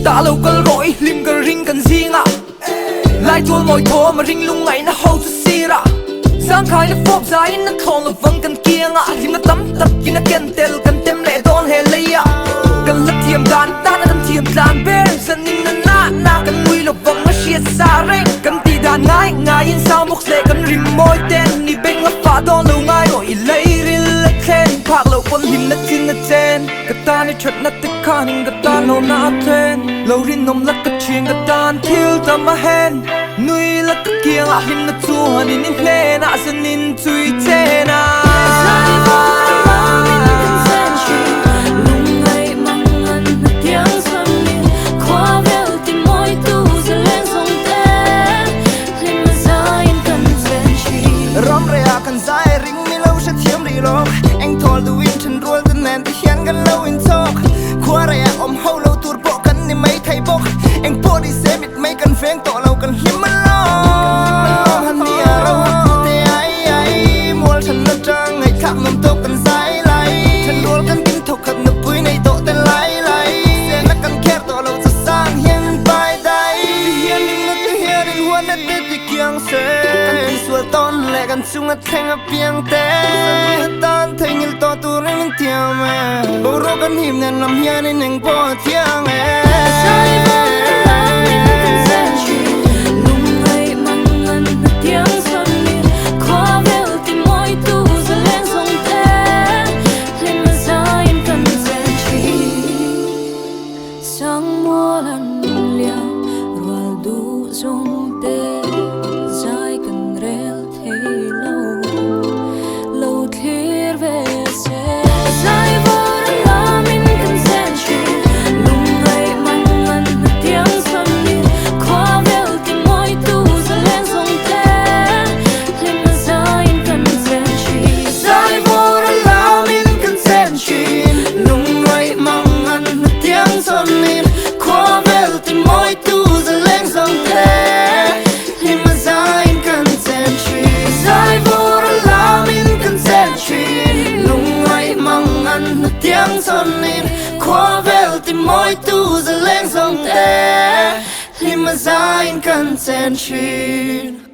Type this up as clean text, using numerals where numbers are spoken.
ta lâu cơn rỗi lim cơn ring cần riêng à lại thua mồi thua mà ring lung ngày nó hầu cho xì ra giang khai nó phốp dài nó thòng là vâng cần kiêng à lim nó tắm tập kia nó kèn tel cần tem lệ đón hè lấy à cần lật thiềm đàn ta nó đâm thiềm đàn bên dân in nó na cần mùi lộc vòng nó xiết xa reng cần tì đàn ngái ngái in sao mốc dễ cần rim môi tên ni bên ngấp phá đón lâu ngay rồi lấy rin lật khen phạc lâu quân lim nó tin nó tên cái ta này chuột nó tích khá nhưng cái ta lâu nó tên lâu rin nôm lật cái chuyện cái ta thiếu tâm mà hen nuôi lật cái kiêng à lim nó chua nên in lên à dân in chui tên à anh thổi từ win chân ruột từ nền từ khiến gần lâu in talk khoa ra ôm hậu lâu tuột bộ cắn nên mấy thay bốc anh po đi xe mịt mấy cần phèn tỏ lâu cần hiếm mất lo hắn đi à đâu thế ai mua chân nó trăng ngày khác nằm tóc cần dài lại chân ruột cần kinh thục khật nụ bụi này tỏ tên lại xe nó cần khép tỏ lâu cho sang hiên bài đây hiên nhưng nó cứ hiên đến huân đất đất thì kiêng xe cần xua tôn lệ cần chung ngắt thanh ở biếng té thấy như to tu ra mình theo mà bố rô cần hiểm nên làm hiền nên anh bỏ theo mẹ khoa vel tìm môi tu giờ lên dòng té lima zain cần sen chin